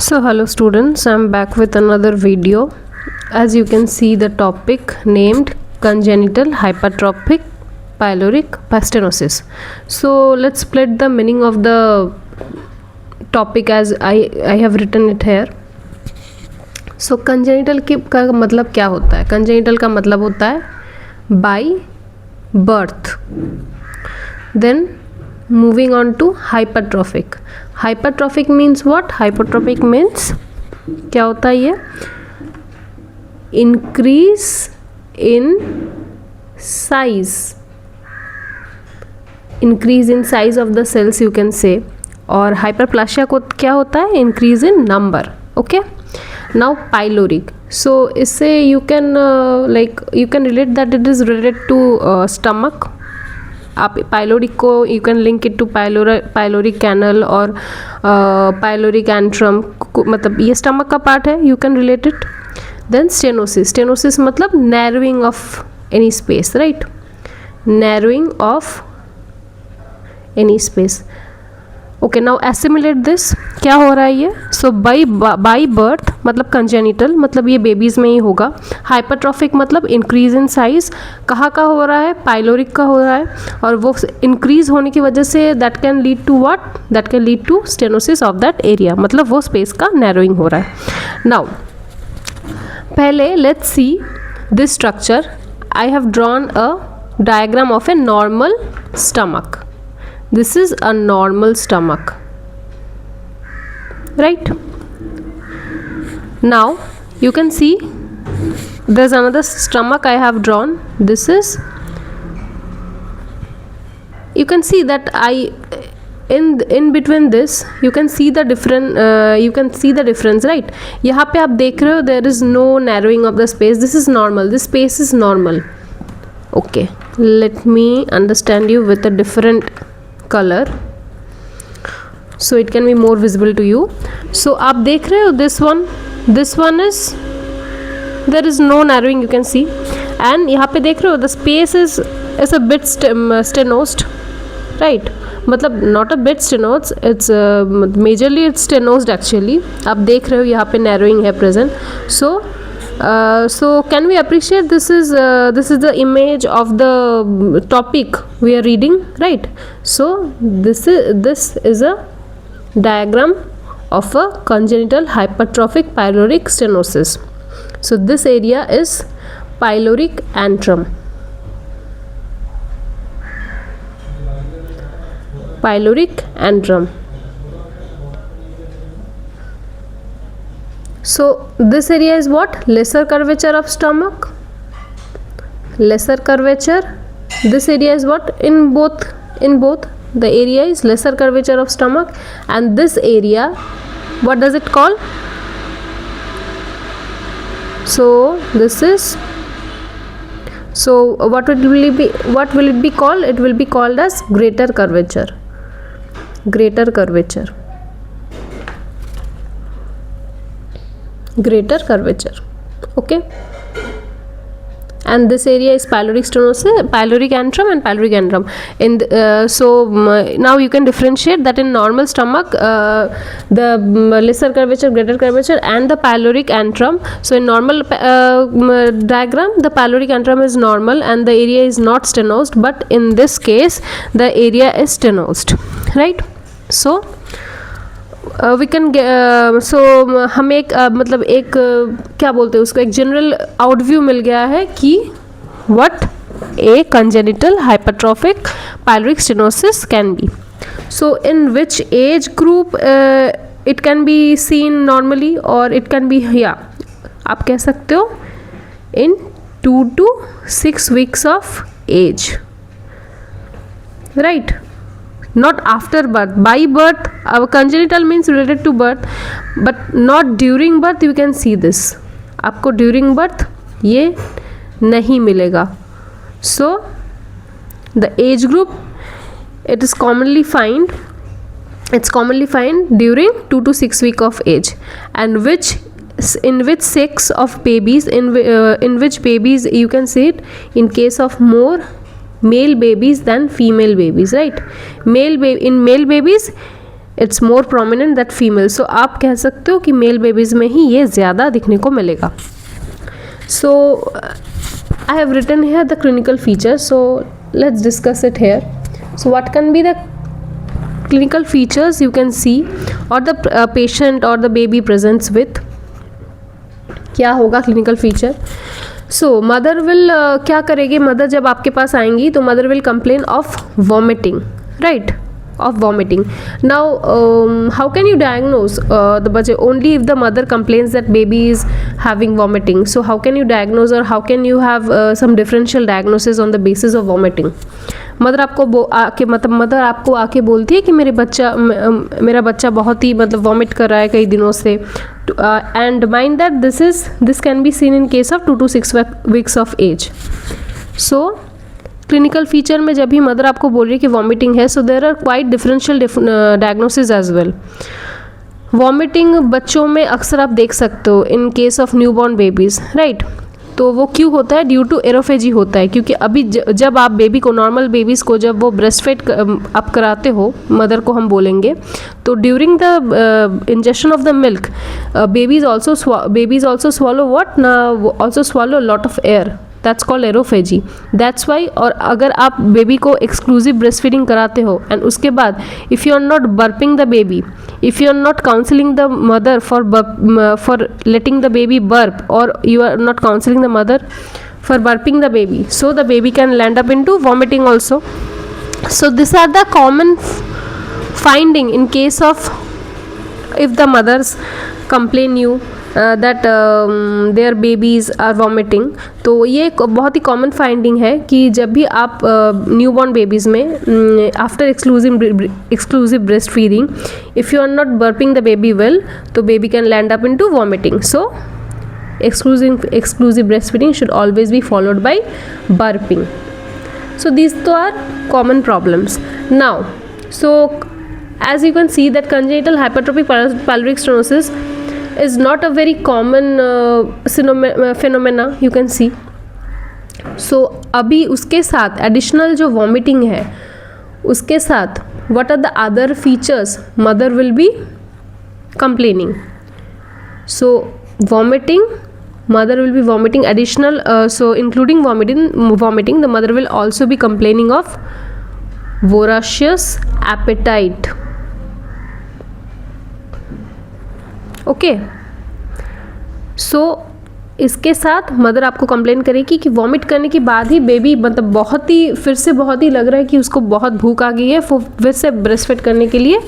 So hello students, I'm back with another video. As you can see, the topic named congenital hypertrophic pyloric stenosis. So let's split the meaning of the topic as I have written it here. So congenital का मतलब क्या होता है? Congenital का मतलब होता है by birth. Then moving on to hypertrophic. Hypertrophic means what? Hypertrophic means क्या होता है ये? Increase in size. Increase in size of the cells you can say. और hyperplasia को क्या होता है? Increase in number. Okay. Now pyloric. So इससे you can you can relate that it is related to stomach. आप pyloric को you can link it to pyloric canal और pyloric antrum, मतलब ये स्टमक का पार्ट है, you can relate it. Then stenosis. Stenosis मतलब narrowing of any space, right? Narrowing of any space. Okay, now assimilate this. क्या हो रहा है ये? सो बाई बर्थ मतलब कंजेनिटल मतलब ये बेबीज़ में ही होगा. हाइपरट्रॉफिक मतलब इंक्रीज इन साइज. कहाँ का हो रहा है? पाइलोरिक का हो रहा है. और वो इंक्रीज होने की वजह से that can lead to what? That can lead to stenosis of that area, मतलब वो स्पेस का नैरोइंग हो रहा है. नाउ पहले let's see this structure. I have drawn a diagram of a normal stomach. This is a normal stomach, right? Now you can see there's another stomach I have drawn. This is, you can see that in between this you can see the difference, right? यहाँ पे आप देख रहे हो there is no narrowing of the space. This is normal, this space is normal. Okay, let me understand you with a different color so it can be more visible to you. So आप देख रहे हो this one is, there is no narrowing, you can see. And यहाँ पे देख रहे हो the space is a bit stenosed, right? मतलब not a bit stenosed, it's majorly it's stenosed actually. आप देख रहे हो यहाँ पे narrowing है present. So can we appreciate this is the image of the topic we are reading, right? So this is a diagram of a congenital hypertrophic pyloric stenosis. So this area is pyloric antrum. Pyloric antrum. So this area is what? Lesser curvature of stomach. Lesser curvature. This area is what? In both the area is lesser curvature of stomach. And this area, what does it call? So this is, so what will it be called? It will be called as greater curvature. Greater curvature. Greater curvature. Okay, and this area is pyloric stenosis, pyloric antrum and pyloric antrum. Now you can differentiate that in normal stomach the lesser curvature, greater curvature and the pyloric antrum. So in normal diagram the pyloric antrum is normal and the area is not stenosed, but in this case the area is stenosed, right? So we can so हमें एक मतलब एक क्या बोलते हैं उसको, एक general आउटव्यू मिल गया है कि what A congenital hypertrophic pyloric stenosis can be. So in which age group it can be scene normally, और इट कैन बी, या आप कह सकते हो इन 2 to 6 weeks of age, right? Not after birth. By birth, our congenital means related to birth, but not during birth. You can see this. आपको during birth ये नहीं मिलेगा. So the age group, it is commonly find. It's commonly find during 2 to 6 week of age, and in which sex of babies, in which babies you can see it in case of more male babies than female babies, right? In male babies it's more prominent that female. So आप कह सकते हो कि mail babies में ही ये ज़्यादा दिखने को मिलेगा. सो I have written here the clinical features, so let's discuss it here. So what can be the clinical features you can see or the patient or the baby presents with? क्या होगा clinical feature? So mother will क्या करेगी? mother जब आपके पास आएंगी तो mother will complain of vomiting, right? Of vomiting. Now how can you diagnose the bache? Only if the mother complains that baby is having vomiting. So how can you diagnose or how can you have some differential diagnosis on the basis of vomiting? Mother आपको आके मतलब mother आपको आके बोलती है कि मेरा बच्चा बहुत ही मतलब वॉमिट कर रहा है कई दिनों से. And mind that this can be seen in case of 2 to 6 weeks of age. So clinical feature में जब भी मदर आपको बोल रही है कि वॉमिटिंग है, so there are quite differential diagnosis as well. Vomiting बच्चों में अक्सर आप देख सकते हो in case of newborn babies, right. तो वो क्यों होता है? ड्यू टू एरोफेजी होता है, क्योंकि अभी जब आप बेबी को, नॉर्मल बेबीज़ को जब वो ब्रेस्ट फीड आप कराते हो, मदर को हम बोलेंगे, तो during the injection of the milk babies also swallow what ना, also swallow lot of air. That's called aerophagy. That's why. और अगर आप बेबी को एक्सक्लूसिव ब्रेस्ट फीडिंग कराते हो एंड उसके बाद if you are not burping the baby, if you are not counseling the mother for letting the baby burp, or you are not counseling the mother for burping the baby, so the baby can land up into vomiting also. So these are the common finding in case of if the mothers complain you that their babies are vomiting. तो ये एक बहुत ही common finding है कि जब भी आप newborn babies में after exclusive breast feeding, if you are not burping the baby well, तो baby can land up into vomiting. So exclusive breastfeeding should always be followed by burping. So these two are common problems. Now, so as you can see that congenital hypertrophic pyloric stenosis is not a very common phenomena, you can see. So अभी उसके साथ additional जो vomiting है, उसके साथ what are the other features mother will be complaining? So vomiting, mother will be vomiting additional, so including vomiting, the mother will also be complaining of voracious appetite. Okay. So इसके साथ mother आपको complain करेगी कि vomit करने के बाद ही baby मतलब बहुत ही लग रहा है कि उसको बहुत भूख आ गई है, फिर से ब्रेस्ट फीड करने के लिए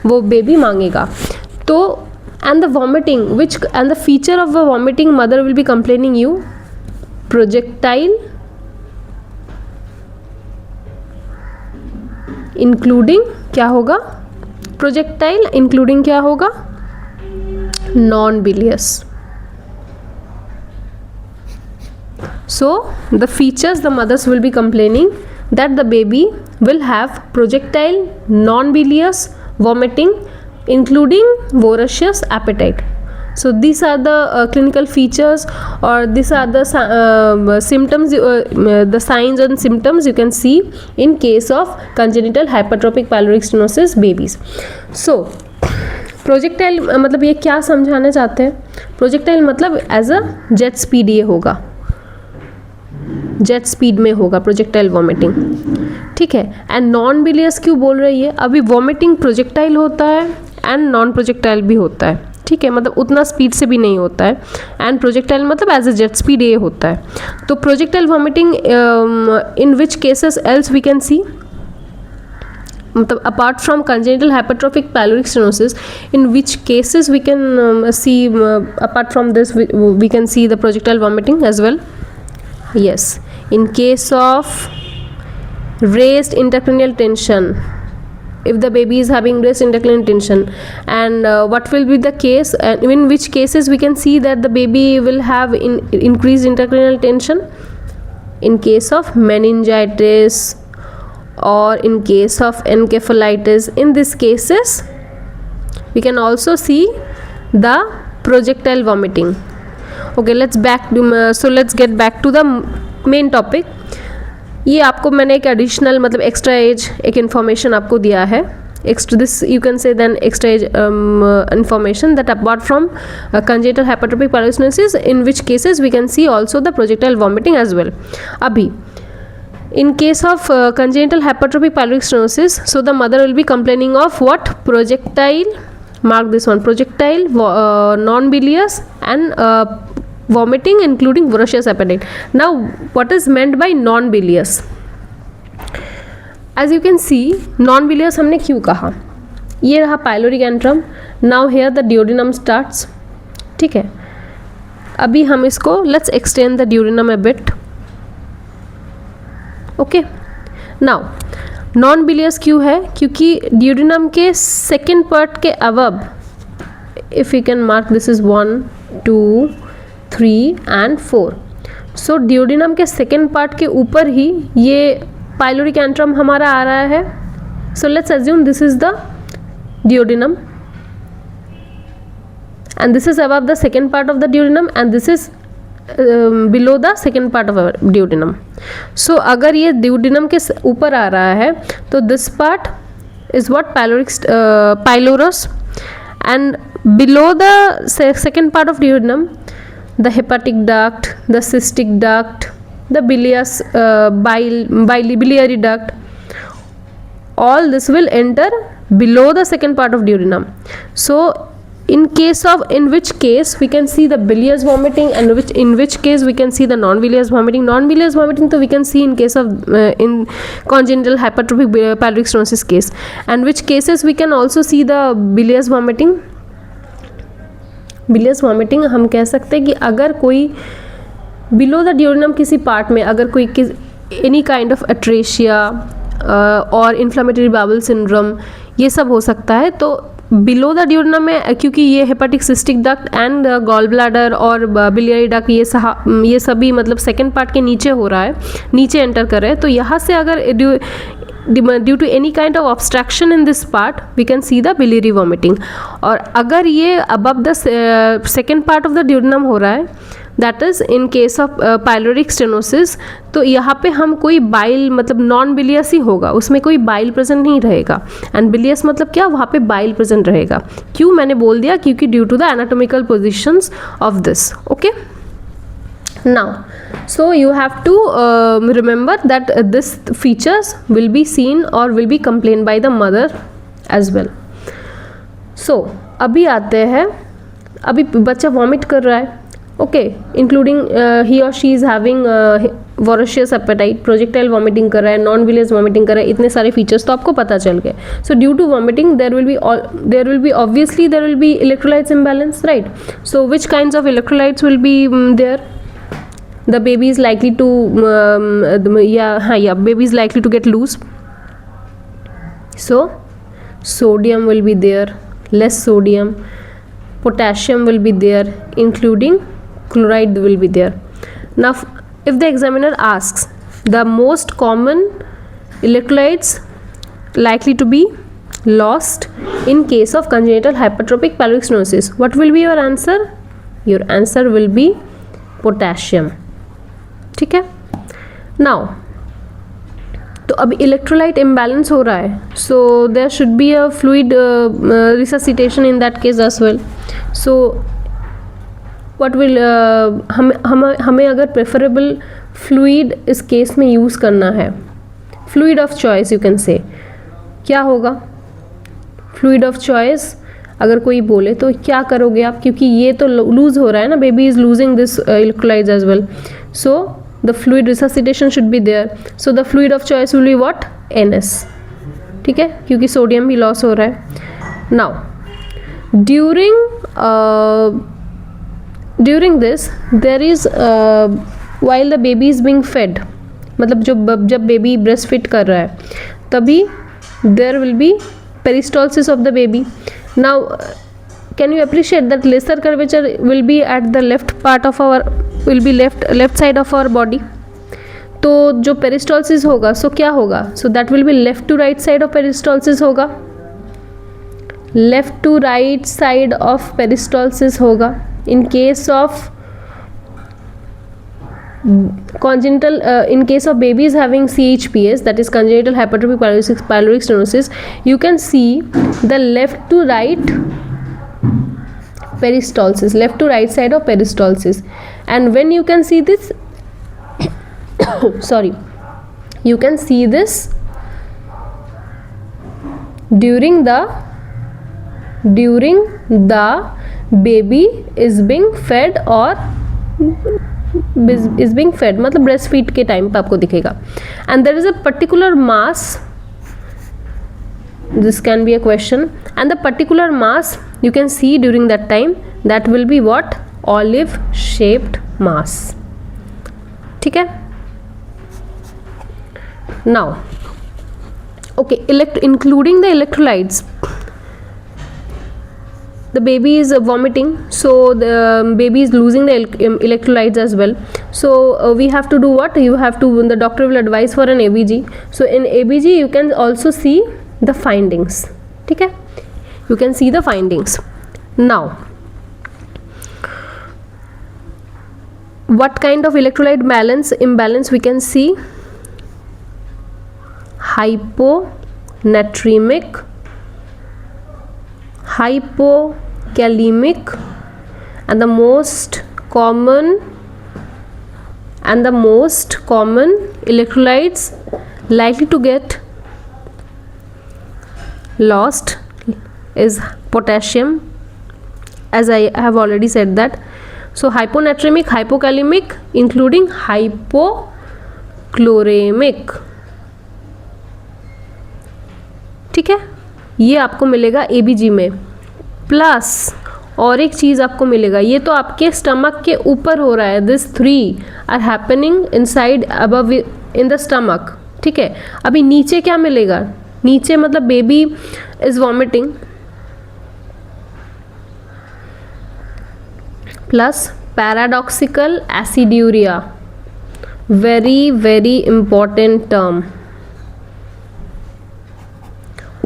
वो बेबी मांगेगा. तो and the vomiting and the feature of the vomiting mother will be complaining you projectile including क्या होगा? प्रोजेक्टाइल इंक्लूडिंग क्या होगा? non-bilious. So the features the mothers will be complaining that the baby will have projectile, non-bilious, vomiting, including voracious appetite. So these are the clinical features, or these are the symptoms, the signs and symptoms you can see in case of congenital hypertrophic pyloric stenosis babies. So projectile मतलब ये क्या समझाना चाहते हैं? Projectile मतलब as a jet speed ये होगा, jet speed में होगा प्रोजेक्टाइल वॉमिटिंग, ठीक है. एंड नॉन बिलियस क्यों बोल रही है? अभी वॉमिटिंग प्रोजेक्टाइल होता है एंड नॉन प्रोजेक्टाइल भी होता है, ठीक है, मतलब उतना स्पीड से भी नहीं होता है. एंड प्रोजेक्टाइल मतलब एज अ जेट स्पीड ये होता है. तो projectile vomiting in which cases else we can see, मतलब apart from congenital hypertrophic pyloric stenosis, in which cases we can see apart from this we can see the projectile vomiting as well? Yes, in case of raised intracranial tension, if the baby is having raised intracranial tension, and what will be the case, and in which cases we can see that the baby will have increased intracranial tension? In case of meningitis or in case of encephalitis. In these cases we can also see the projectile vomiting. Okay, let's get back to the main topic. ये आपको मैंने एक additional मतलब extra as एक information आपको दिया है extra, this you can say then extra information that apart from congenital hypertrophic pyloric stenosis, in which cases we can see also the projectile vomiting as well. Abhi in case of congenital hypertrophic pyloric stenosis, so the mother will be complaining of what? Projectile, mark this one, projectile, non-bilious and vomiting including voracious appetite. Now what is meant by non-bilious? As you can see, non-bilious हमने क्यों कहा? ये रहा pyloric antrum, now here the duodenum starts. ठीक है, अभी हम इसको let's extend the duodenum a bit. Okay, now non bilious क्यों है? क्योंकि ड्यूडेनम के सेकेंड पार्ट के above, if you can mark, this is 1 2 3 and 4. So duodenum के सेकेंड पार्ट के ऊपर ही ये पाइलोरिक एंट्रम हमारा आ रहा है. So let's assume this is the duodenum and this is above the second part of the duodenum and this is below the second part of our duodenum. So अगर ये duodenum के ऊपर आ रहा है तो this part is what? Pylorus, and below the second part of duodenum, the hepatic duct, the cystic duct, the bilious biliary duct, all this will enter below the second part of duodenum. So in which case we can see the bilious vomiting, and in which case we can see the non-bilious vomiting. Non-bilious vomiting so we can see in case of in congenital hypertrophic pyloric stenosis case, and which cases we can also see the bilious vomiting. bilious vomiting हम कह सकते हैं कि अगर कोई below the duodenum किसी part में अगर कोई any kind of atresia और इन्फ्लामेटरी बाउल सिंड्रोम ये सब हो सकता है, तो बिलो द ड्यूडेनम में क्योंकि ये hepatic cystic duct and gall bladder और बिलियरी डक्ट ये सभी मतलब सेकेंड पार्ट के नीचे हो रहा है, नीचे एंटर कर रहे हैं, तो यहाँ से अगर due to any kind of obstruction in this part we can see the biliary vomiting. और अगर ये above the second part of the duodenum हो रहा है, that is in case of pyloric stenosis, तो यहाँ पे हम कोई बाइल मतलब नॉन बिलियस ही होगा, उसमें कोई बाइल प्रेजेंट नहीं रहेगा. एंड बिलियस मतलब क्या? वहाँ पे बाइल प्रेजेंट रहेगा. क्यों? मैंने बोल दिया क्योंकि due to the anatomical positions of this. Okay, now so you have to remember that this features will be seen or will be complained by the mother as well. So अभी आते हैं, अभी बच्चा वॉमिट कर रहा है, okay, including he और she is having voracious appetite, projectile vomiting कर रहा है, नॉन बिलियस वॉमिटिंग कर रहा है, इतने सारे फीचर्स तो आपको पता चल गए. So due to vomiting there will be obviously there will be electrolytes imbalance, right? So which kinds of electrolytes will be there? The baby is likely to baby is likely to get loose. So sodium will be there, less sodium, potassium will be there, including chloride will be there. Now if the examiner asks the most common electrolytes likely to be lost in case of congenital hypertrophic pyloric stenosis, what will be your answer? Your answer will be potassium. ठीक है. Now तो अब electrolyte imbalance हो रहा है, so there should be a fluid resuscitation in that case as well. So what will हमें अगर preferable fluid इस केस में यूज़ करना है, fluid of choice you can say, क्या होगा? फ्लूइड ऑफ चॉइस अगर कोई बोले तो क्या करोगे आप? क्योंकि ये तो लूज हो रहा है ना, baby is losing this electrolytes as well, so the fluid resuscitation should be there. So the fluid of choice will be what? NS. ठीक है, क्योंकि सोडियम भी लॉस हो रहा है. Now during this there is while the baby is being fed, मतलब जब baby breast feed कर रहा है तभी there will be peristalsis of the baby. Now can you appreciate that lesser curvature will be at the left part of our left side of our body. तो जो पेरिस्टॉल्सिस होगा so क्या होगा? So that will be left to right side of peristalsis होगा, left to right side of peristalsis होगा. In case of congenital in case of babies having CHPS, that is congenital hypertrophic pyloric stenosis, you can see the left to right peristalsis, left to right side of peristalsis. And when you can see this sorry, you can see this during the baby is being fed or is being fed, मतलब breast feed के time पे आपको दिखेगा. And there is a particular mass, this can be a question, and the particular mass you can see during that time, that will be what? Olive shaped mass. ठीक है. Now okay, including the electrolytes, the baby is vomiting, so the baby is losing the electrolytes as well. So we have to do what? You have to, the doctor will advise for an ABG. So in ABG you can also see the findings. ठीक है, you can see the findings. Now what kind of electrolyte imbalance we can see? Hyponatremic, hypokalemic, and the most common electrolytes likely to get lost is potassium, as I have already said that. So hyponatremic, hypokalemic, including hypochloremic. ठीक है, ये आपको मिलेगा ABG में. Plus और एक चीज़ आपको मिलेगा, ये तो आपके स्टमक के ऊपर हो रहा है. This 3 are happening inside above in the stomach. ठीक है, अभी नीचे क्या मिलेगा? नीचे मतलब baby is vomiting plus paradoxical aciduria. Very very important term.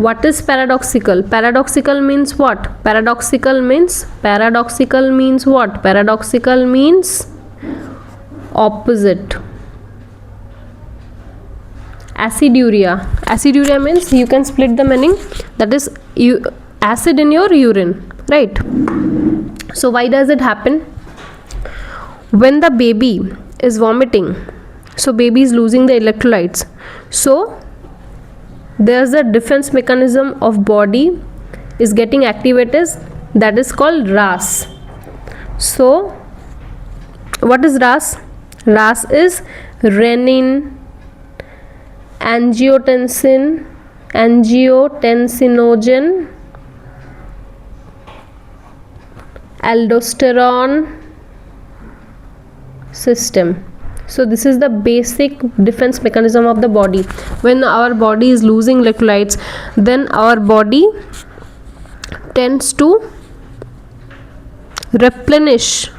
What is paradoxical? Paradoxical means what? Paradoxical means what? Paradoxical means opposite. Aciduria means you can split the meaning, that is acid in your urine, right? So why does it happen? When the baby is vomiting, so baby is losing the electrolytes, so there's a defense mechanism of body is getting activated, that is called RAS. So what is RAS? RAS is renin, angiotensinogen, aldosterone system. So this is the basic defense mechanism of the body. When our body is losing electrolytes, then our body tends to replenish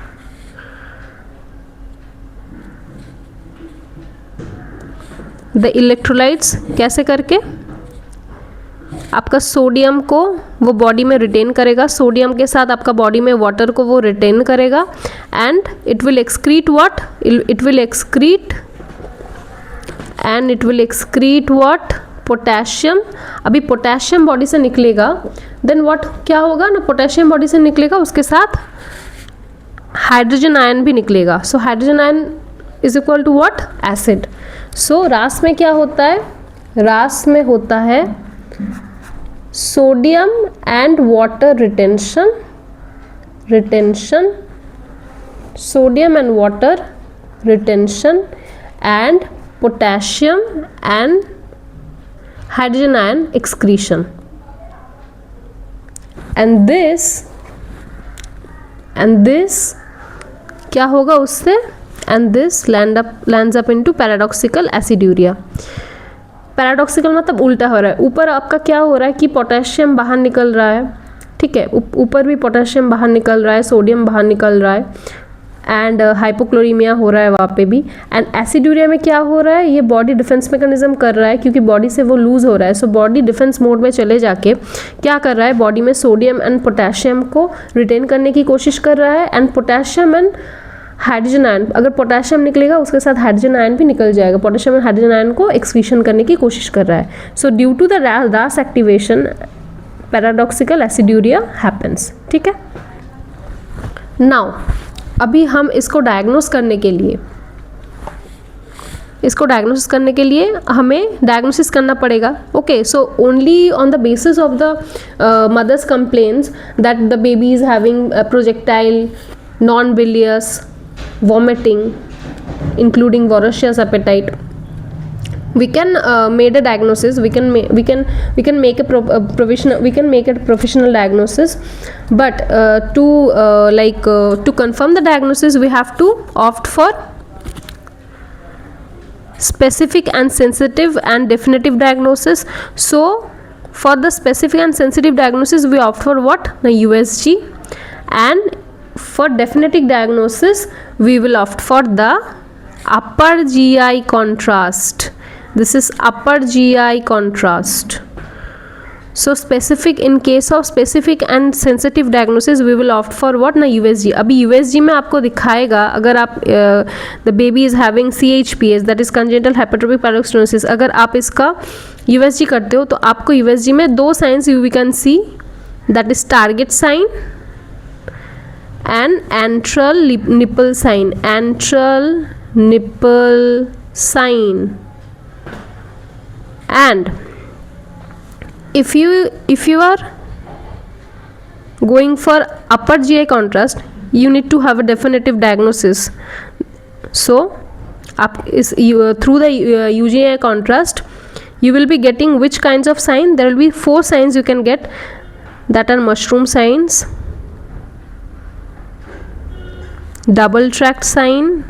the electrolytes. कैसे करके? आपका sodium को वो body में retain करेगा, sodium के साथ आपका बॉडी में वाटर को वो रिटेन करेगा, and it will excrete what? It will excrete what? Potassium. अभी पोटेशियम बॉडी से निकलेगा, देन व्हाट क्या होगा ना, पोटेशियम बॉडी से निकलेगा, उसके साथ हाइड्रोजन आयन भी निकलेगा. So hydrogen ion is equal to what? Acid. So रास में क्या होता है? रास में होता है sodium and water retention, sodium and water retention, and potassium and hydrogen ion excretion. And this क्या होगा उससे? And this lands up into paradoxical aciduria. Paradoxical मतलब उल्टा हो रहा है. ऊपर आपका क्या हो रहा है कि पोटेशियम बाहर निकल रहा है, ठीक है, ऊपर भी पोटेशियम बाहर निकल रहा है, सोडियम बाहर निकल रहा है, एंड हाइपोक्लोरीमिया हो रहा है वहाँ पे भी. एंड एसिड्यूरिया में क्या हो रहा है? ये बॉडी डिफेंस मैकेनिज्म कर रहा है, क्योंकि बॉडी से वो लूज हो रहा है. सो बॉडी डिफेंस मोड में चले जाके क्या कर रहा है? बॉडी में सोडियम एंड पोटेशियम को रिटेन करने की कोशिश कर रहा है, and potassium and hydrogen ion, अगर पोटेशियम निकलेगा उसके साथ हाइड्रोजन आयन भी निकल जाएगा, पोटेशियम और हाइड्रोजन आयन को एक्सक्रीशन करने की कोशिश कर रहा है। सो ड्यू टू द रास एक्टिवेशन पैराडॉक्सिकल एसिड्यूरिया हैपेंस। ठीक है, नाउ अभी हम इसको डायग्नोस करने के लिए हमें डायग्नोसिस करना पड़ेगा। Okay, so only on the basis of the mother's complaints that the baby is having projectile, non bilious, vomiting, including voracious appetite, we can made a diagnosis, we can make a professional diagnosis, but to confirm the diagnosis we have to opt for specific and sensitive and definitive diagnosis. So for the specific and sensitive diagnosis we opt for what? The USG. And for definitive diagnosis we will opt for the upper GI contrast. This is upper GI contrast. So specific, in case of specific and sensitive diagnosis we will opt for what? ना USG. अभी USG में आपको दिखाएगा, अगर आप the baby is having CHPS, that is congenital hypertrophic paradoxinosis, अगर आप इसका USG करते हो तो आपको USG में दो science we can see, that is target sign and antral nipple sign. Antral nipple sign. And if you are going for upper GI contrast you need to have a definitive diagnosis. So through the UGI contrast you will be getting which kinds of sign? There will be 4 signs you can get, that are mushroom signs, double tract sign,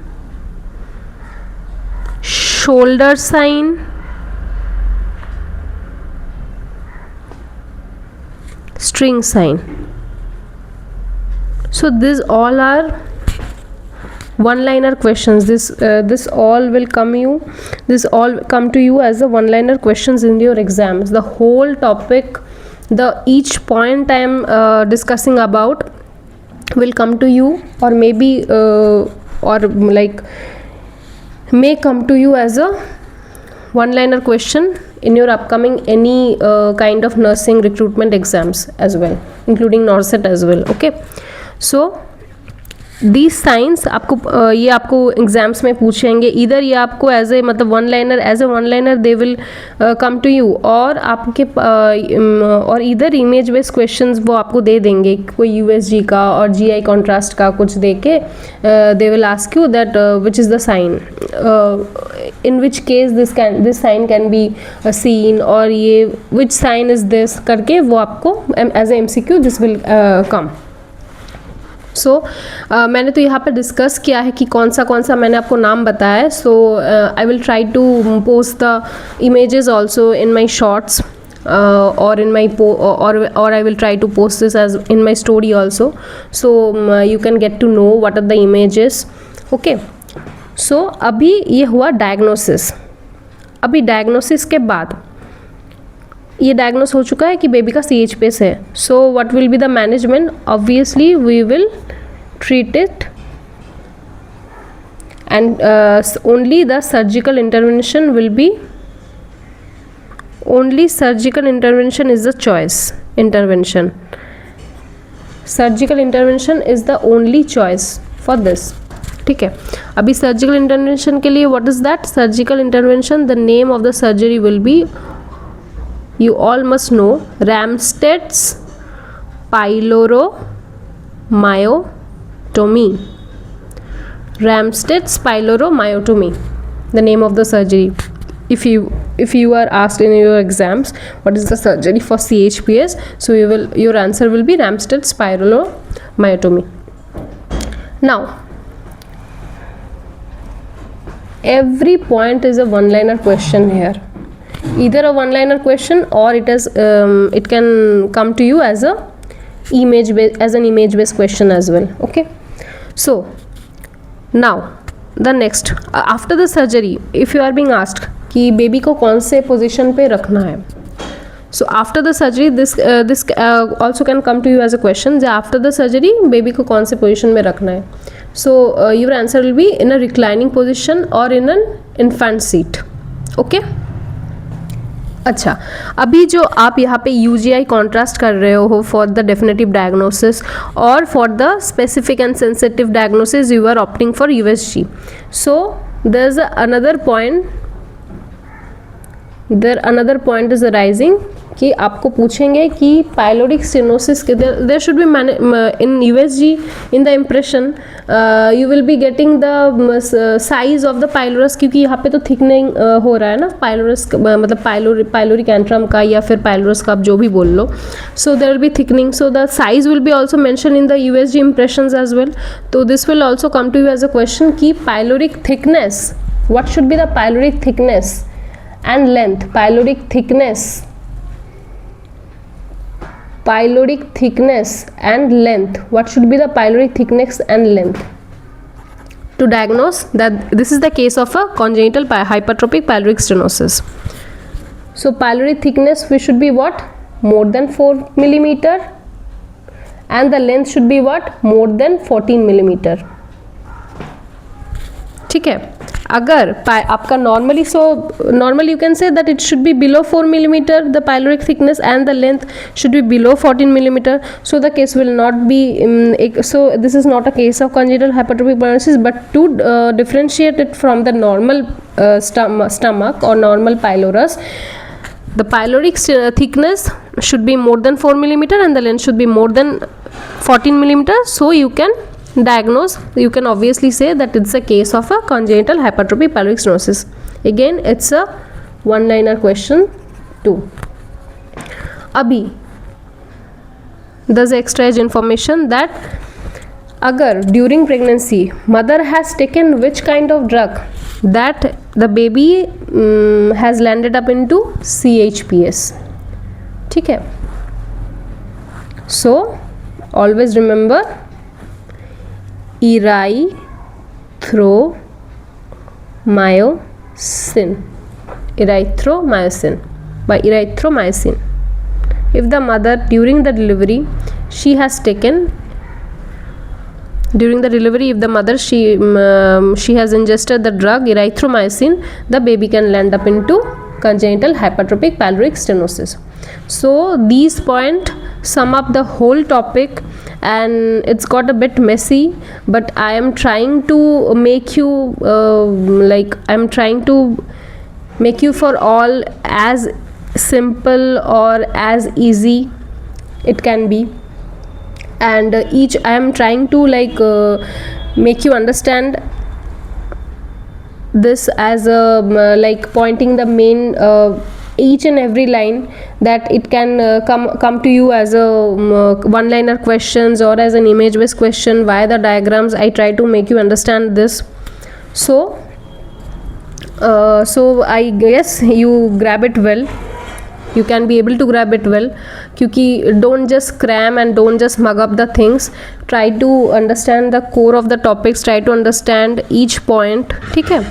shoulder sign, string sign. So these all are one liner questions. This all will come to you as a one liner questions in your exams. The whole topic, each point I am discussing about will come to you, or maybe may come to you as a one liner question in your upcoming any kind of nursing recruitment exams as well, including NORCET as well. Okay, so these signs आपको ये आपको exams में पूछेंगे, इधर ये आपको as a मतलब one liner they will come to you, और आपके और इधर इमेज बेस्ड क्वेश्चंस वो आपको दे देंगे, कोई यूएसजी का और जीआई कॉन्ट्रास्ट का कुछ दे के they will ask you that which is the sign, in which case this sign can be seen, और ये विच साइन इज दिस करके वो आपको as a MCQ this will come. So मैंने तो यहाँ पर डिस्कस किया है कि कौन सा मैंने आपको नाम बताया है. So I will try to post the images also in my shorts or in my or I will try to post this as in my story also, so you can get to know what are the images. Okay, so अभी ये हुआ diagnosis. अभी diagnosis के बाद ये diagnose हो चुका है कि बेबी का CHPS है. So what will be the management? Obviously we will treat it and only the surgical intervention will be, only surgical intervention is the choice intervention. Surgical intervention is the only choice for this. ठीक है, अभी surgical intervention के लिए what is that? Surgical intervention, the name of the surgery will be, you all must know, Ramsted's pyloromyotomy. Ramsted's pyloromyotomy, the name of the surgery. If you are asked in your exams what is the surgery for CHPS, so your answer will be Ramsted's pyloromyotomy. Now every point is a one liner question here, either a one liner question or it can come to you as an image based question as well. Okay, so now the next, after the surgery, if you are being asked कि baby को कौन से position पे रखना है, so after the surgery this also can come to you as a question, after the surgery baby को कौन से पोजीशन में रखना है. So your answer will be in a reclining position or in an infant seat. Okay. अच्छा, अभी जो आप यहाँ पे UGI कॉन्ट्रास्ट कर रहे हो फॉर द डेफिनेटिव डायग्नोसिस और for the specific and sensitive diagnosis you are opting for USG. So there is another point is arising कि आपको पूछेंगे कि पाइलोरिक स्टेनोसिस के there should be in USG in the impression you will be getting the size of the pylorus, क्योंकि यहाँ पे तो thickening हो रहा है ना पाइलोरस, मतलब पाइलोरिक एंट्रम का या फिर पाइलोरस का, आप जो भी बोल लो. So there will be thickening, so the size will be also mention in the USG impressions as well. तो this will also come to you as a question कि pyloric thickness, what should be the pyloric thickness and length. Pyloric thickness and length, what should be the pyloric thickness and length to diagnose that this is the case of a congenital hypertrophic pyloric stenosis. So pyloric thickness we should be what, more than 4 millimeter, and the length should be what, more than 14 millimeter. ठीक है. अगर आपका normally, so normally you can say that it should be below 4 millimeter the pyloric thickness and the length should be below 14 millimeter, so the case will not be, so this is not a case of congenital hypertrophic pylorosis. But to differentiate it from the normal stomach or normal pylorus, the pyloric thickness should be more than 4 millimeter and the length should be more than 14 millimeter, so you can diagnose, you can obviously say that it's a case of a congenital hypertrophic pyloric stenosis. Again it's a one liner question too. Abhi there's extra age information that agar during pregnancy mother has taken which kind of drug, that the baby has landed up into CHPS. ठीक है. So always remember erythromycin. By erythromycin, if the mother during the delivery she has taken, during the delivery if the mother she has ingested the drug erythromycin, the baby can land up into congenital hypertrophic pyloric stenosis. So these points sum up the whole topic, and it's got a bit messy, but I am trying to make you I'm trying to make you for all as simple or as easy it can be, and each I am trying to make you understand this as a pointing the main each and every line, that it can come to you as a one liner questions or as an image based question via the diagrams. I try to make you understand this. So I guess you grab it well, you can be able to grab it well, क्योंकि don't just cram and don't just mug up the things, try to understand the core of the topics, try to understand each point. ठीक है.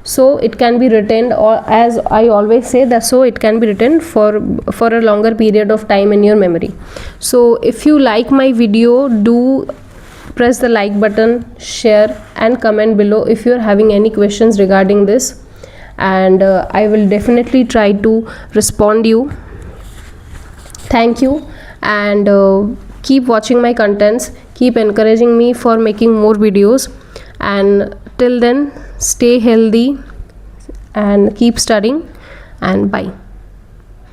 So it can be retained, or as I always say that, so it can be retained for a longer period of time in your memory. So if you like my video, do press the like button, share and comment below if you are having any questions regarding this, and I will definitely try to respond you. Thank you, and keep watching my contents, keep encouraging me for making more videos, and till then stay healthy and keep studying, and bye.